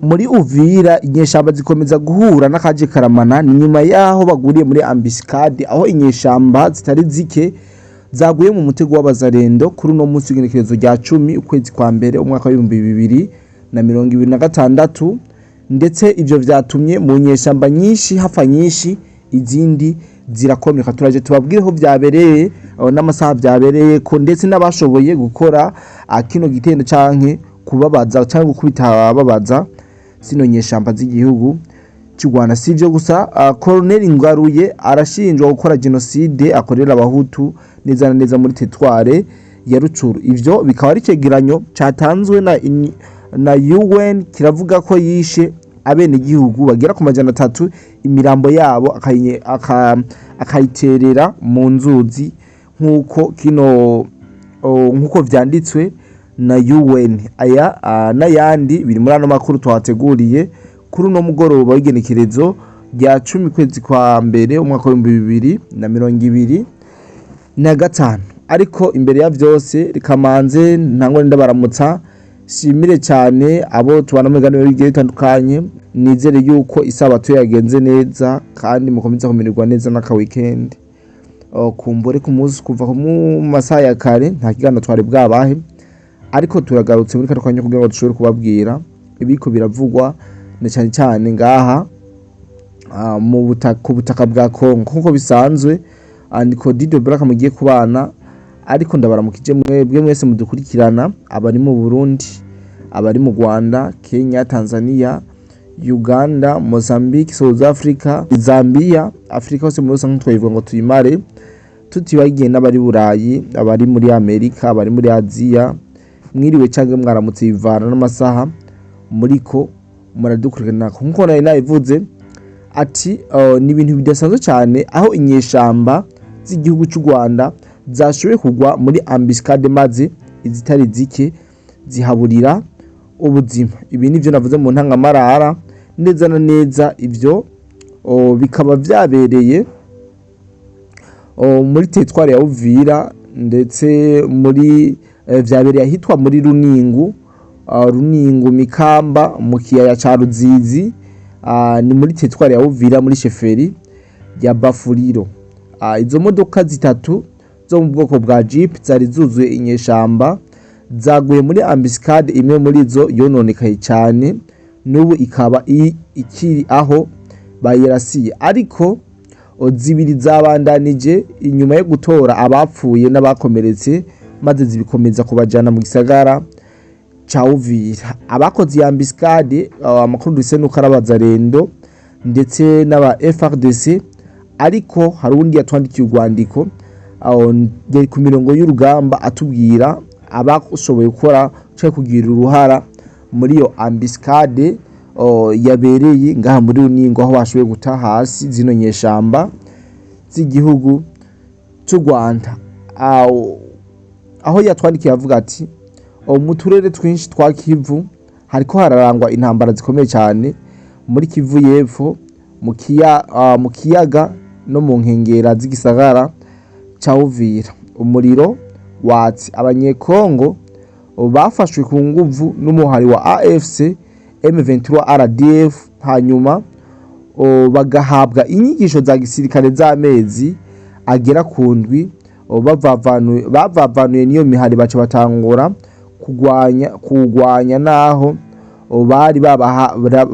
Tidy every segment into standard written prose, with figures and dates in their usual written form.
muri Uvira inyeshamba zikomeza guhura n'akaje karamana nyuma yaho baguriye muri Ambiscade, aho inyeshamba zitari zike zaguye mu mutego w'abazarendo kuri no munsi w'igenekerezo rya 10 ukwezi kwa mbere umwaka wa 2026, ndetse ivyo vyatumye mu nyeshamba nyinshi hafa nyinshi, izindi zirakomeka. Turaje tubabwire ho vyabereye n'amasaha vyabereye ko, ndetse n'abashoboye gukora kino gitendo canke kubabaza canke gukubita ababaza sino nyeshamba z'igihugu cy'u Rwanda. Sivyo gusa, Colonel Ngaruye arashinjwa gukora genocide akorera abahutu neza na neza muri teritware ya Rucuru. Ivyo bikaba ari cegeranyo catanzwe na UN, kiravuga ko yishe abene igihugu bagera ku 300, imirambo yabo akayiterera mu nzuzi nkuko vyanditswe na UN. Aya n'ayandi biri muri ano makuru twateguriye kuri no mugoroba w'igenekerezo rya 10 kwezi kwa mbere umwaka wa 2025. Ariko imbere ya vyose rikamanze ntangwa ndabaramutsa, shimire cyane abo tubana mu biganiro bigiye bitandukanye. Nizere yuko isabato yagenze neza kandi mukomeza kumererwa neza n'aka weekend. Kumbure ku munsi kuva mu masaha ya kare nta kiganiro twari bwabahe, ariko turagarutse muri katwanya kugira ngo dushobore kubabwira ibiko biravugwa na cyane cyane ngaha mu butaka bwa Kongo. Nkuko bisanzwe andiko Dido Black mugiye kubana, ariko ndabaramukije mwebwe mwese mudukurikirana, abari mu Burundi, abari mu Rwanda, Kenya, Tanzania, Uganda, Mozambique, South Africa, Zambia, Afrika hose muri rusange twayivuga ngo tuyimare, tutibagiye n'abari Burayi, abari muri Amerika, abari muri Aziya. Mwiriwe cyangwa mwaramutse bivana n'amasaha muriko muradukurikirana. Nkuko nari nayivuze ati ni ibintu bidasanzwe cyane aho inyeshamba z'igihugu cy'u Rwanda zashoboye kugwa muri Ambiscade, maze izitari zike zihaburira ubuzima. Ibi nivyo navuze mu ntangamarara neza na neza. Ivyo bikaba vyabereye muri teritware ya Uvira, ndetse muri vyabereye ahitwa muri Runingu Mikamba mu kiyaya ca Ruzizi, ni muri teritware ya Uvira muri sheferi ya Bafuriro. Izo modoka zitatu zo mu bwoko bwa Jeep zari zuzuye inyeshamba zaguye muri Ambiscade. Imwe muri zo yononekaye cyane, n'ubu ikaba ikiri aho bayirasiye, ariko zibiri zabandanije inyuma yo gutora abapfuye n'abakomeretse, maze zibikomeza kubajana mu gisagara ca Uvira. Abakoze ya Ambiscade amakuru duse nuko arabazarendo ndetse n'aba FRDC, ariko hari undi yatwandikiye urwandiko yari ku mirongo y'urugamba atubwira abashoboye gukora cyo kugira uruhara muri yo Ambiscade yabereye ngaha muri Runingo, aho bashoboye guta hasi zino nyeshamba z'igihugu cy'u Rwanda. Aho yatwandikiye avuga ati mu turere twinshi twa Kivu hariko hararangwa intambara zikomeye cyane muri Kivu y'Epfo, mu kiyaga no mu nkengera z'igisagara ca Uvira. Umuriro watsi, abanyekongo bafashwe ku nguvu n'umuhari wa AFC M23 RDF, hanyuma bagahabwa inyigisho za gisirikare z'amezi agera ku ndwi. Bavavanuye niyo mihari baca batangura kugwanya naho bari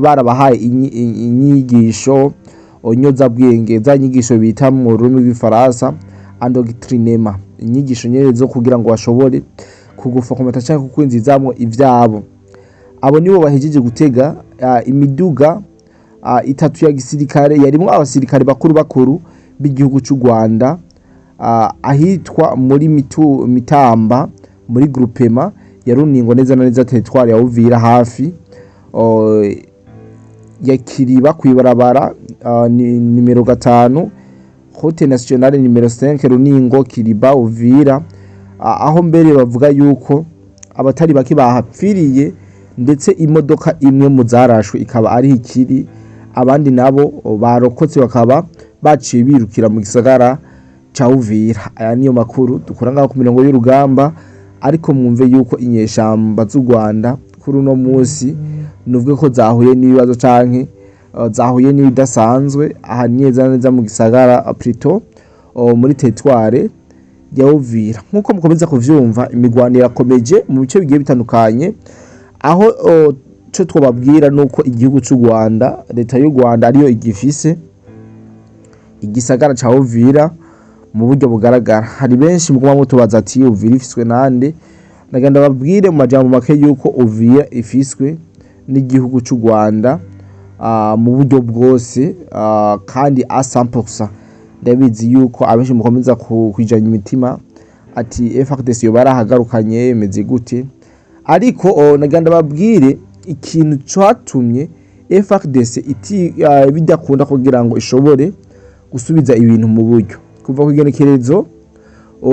barabahaye inyigisho onyozabwenge, za nyigisho bita mu rurimi rw'ifaransa endoctrinement, inyigisho nyene zo kugira ngo bashobore kugufa kometa cyangwa kukwinzizamwo ivyabo. Abo nibo bahejeje gutega imiduga itatu ya gisirikare, yarimo abasirikare bakuru b'igihugu cy'u Rwanda, ahitwa muri Mitamba muri groupement ya Runingo neza na neza teritware ya Uvira, hafi ya Kiriba kwibarabara nimero 5 Route Nationale nimero 5 Runingo Kiriba Uvira, aho mbere bavuga yuko abatari baki bahapfiriye, ndetse imodoka imwe mu zarashwe ikaba ari ikiri, abandi nabo barokotse bakaba baciye birukira mu gisagara ca Uvira. Aya niyo makuru dukora ngaho ku mirongo y'urugamba, ariko mwumve yuko inyeshamba z'u Rwanda kuri uno munsi nuvuge ko zahuye n'ibibazo canke zahuye n'ibidasanzwe aha neza neza mu gisagara Prito muri teritware ya Uvira. Nkuko mukomeza kuvyumva imigwano irakomeje mu bice bigiye bitandukanye, aho cyo twababwira nuko igihugu cy'u Rwanda, leta y'u Rwanda ariyo igifise igisagara ca Uvira mu buryo bugaragara. Hari benshi muguma mutubaza ati Uvira ifiswe nande, nagenda babwire mu majambo make yuko Uvira ifiswe n'igihugu cy'u Rwanda mu buryo bwose, kandi a 100%. Ndabizi yuko abenshi mukomeza kwijanya imitima ati FARDC yo barahagarukanye meze gute, ariko naganda babwire ikintu cyatumye FARDC bidakunda kugira ngo ishobore gusubiza ibintu mu buryo. Kuva ku igenekerezo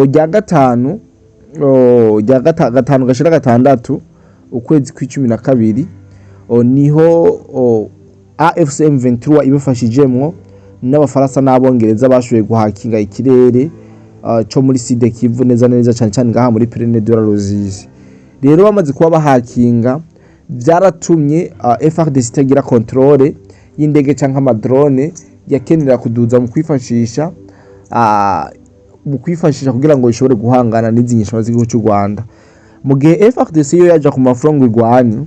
rya gatanu gashira gatandatu ukwezi kwa12 niho AFC M23 ibafashijemwo n'abafaransa n'abongereza bashoboye guhakinga ikirere cyo muri Sud Kivu neza neza cyane cyane ngaha muri Pyrénées de la Ruzizi. Rero bamaze kuba bahakinga byaratumye FARDC itagira controle y'indege canke amadrone yakenera kuduza mu kwifashisha kugira ngo ishobore guhangana n'izinyesha z'igihugu cy'u Rwanda. Mu gihe FARDC yo yaje ku mafurongo igwani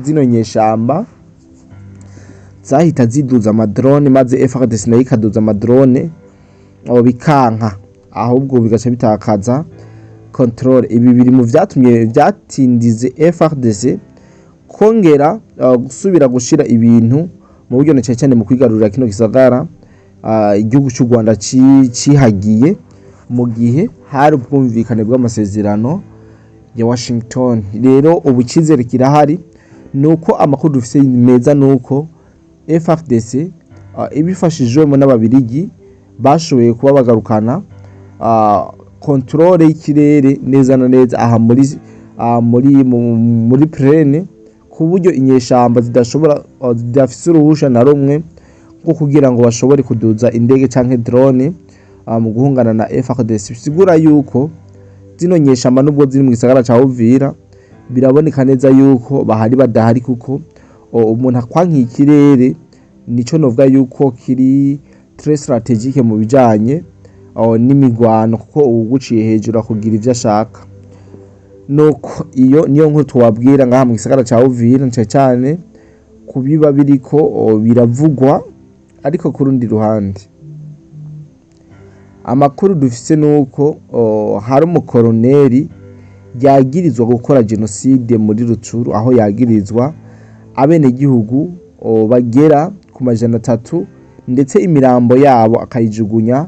zino nyeshamba zahita ziduza amadrone, maze FARDC nayo ikaduza amadrone bikanka, ahubwo bigaca bitakaza control. Ibi biri mu vyatumye byatindize FARDC kongera gusubira gushira ibintu mu buryo ne cyane mu kwigarurira kino gisagara igihugu cy'u Rwanda cihagiye, mu gihe hari ubwumvikane bw'amasezerano ya Washington. Rero ubukizere kirahari nuko amakuru dufise meza nuko FARDC ibifashijwemo n'ababirigi bashoboye kuba bagarukana controle y'ikirere neza na neza aha muri Pyrénées, ku buryo inyeshamba zidafise uruhusha na rumwe nko kugira ngo bashobore kuduza indege canke drone mu guhungana na FARDC. Bisigura yuko zino nyeshamba nubwo ziri mu gisagara ca Uvira biraboneka neza yuko bahari badahari, kuko umuntu akwankiye ikirere nico novuga yuko kiri très stratégique mu bijanye n'imigwano, kuko uguciye hejuru akugira ivyo ashaka. Nuko iyo niyo nkuru twabwira ngaha mu gisagara ca Uvira cyane kubiba biriko biravugwa. Ariko ku rundi ruhande amakuru dufise nuko hari umukoroneri yagirizwa gukora genocide muri Rucuru, aho yagirizwa abene gihugu bagera ku 300 ndetse imirambo yabo akayijugunya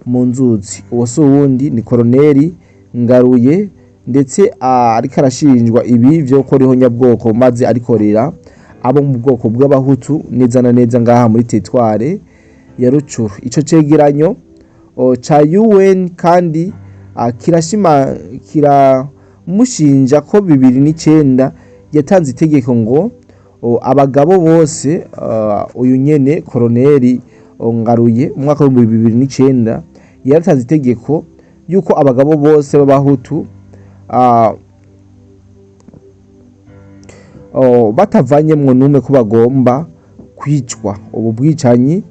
mu nzuzi. Uwo so wundi ni koroneri Ngaruye, ndetse ariko arashinjwa ibi byo koriho nyabwoko, maze arikorera abo mu bwoko bw'abahutu neza na neza ngaha muri teritware ya Rucuru. Ico cegeranyo cha UN kandi kiramushinja ko 2009 yatanze itegeko ngo abagabo bose uyu nyene koroneri Ngaruye mu mwaka wa 2009 yaratanze itegeko yuko abagabo bose b'abahutu batavanyemwo numwe ko bagomba kwicwa. Ubu bwicanyi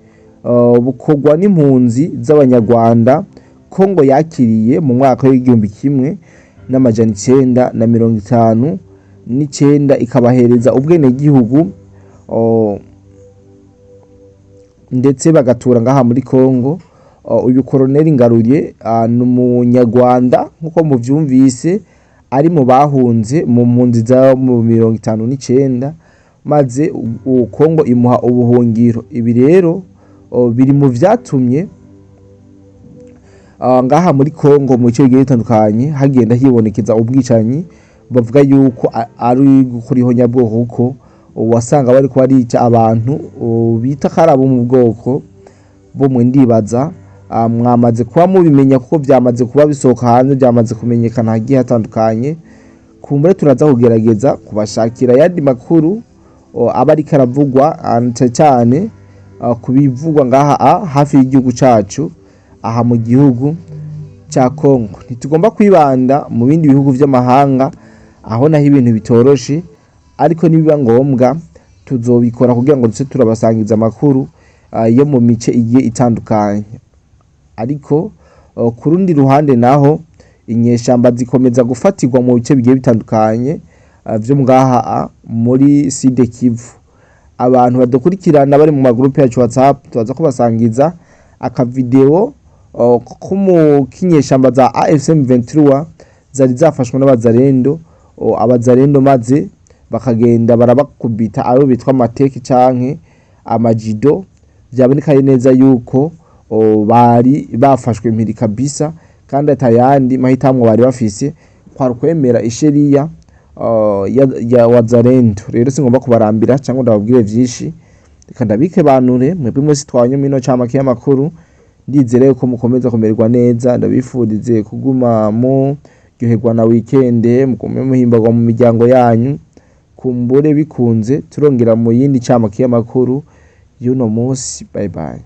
bukorwa n'impunzi z'abanyarwanda Kongo yakiriye mu mwaka w'1959 ikabahereza ubwene gihugu ndetse bagatura ngaha muri Kongo. Uyu koroneri Ngaruye n'umunyarwanda nkuko muvyumvise, ari mu bahunze mu mpunzi za mu 59, maze Kongo imuha ubuhungiro. Ibi rero biri mu vyatumye ngaha muri Kongo mu bice bitandukanye hagenda hibonekeza ubwicanyi bavuga yuko ari gukuriho nyabwoko, kuko wasanga bari ko arica abantu bita karabo mu bwoko bomwe. Ndibaza mwamaze kuba mubimenya kuko byamaze kuba bisohoka hanze, byamaze kumenyekana hagiye hatandukanye. Kumbure turaza kugerageza kubashakira yandi makuru abari karavugwa cyane kubivugwa ngaha hafi y'igihugu cacu aha mu gihugu ca Kongo. Ntitugomba kwibanda mu bindi bihugu vy'amahanga aho naho ibintu bitoroshe, ariko nibiba ngombwa tuzobikora kugira ngo duce turabasangiza amakuru yo mu mice igiye itandukanye. Ariko ku rundi ruhande naho inyeshamba zikomeza gufatirwa mu bice bigiye bitandukanye vyo ngaha muri Sud Kivu. Abantu badukurikirana bari mu magroupe yacu WhatsApp tubaza kubasangiza akavideo k'inyeshamba za AFC M23 zari zafashwe n'abazarendo, abazarendo maze bakagenda barabakubita abo bitwa amateki canke amajido, byabonekaye neza yuko bari bafashwe mpiri kabisa, kandi atayandi mahitamwe bari bafise kwari kwemera isheriya ya wazarendo. Rero singomba kubarambira cyangwa ndababwire vyinshi, reka ndabike banure mwebwe mwese twanye mino camake y'amakuru. Ndizere ko mukomeza kumererwa neza, ndabifurize kuguma mu ryoherwa na weekend, mugume muhimbagwa mu miryango yanyu. Kumbure bikunze turongera mu yindi camake y'amakuru y'uno munsi. Bye bye.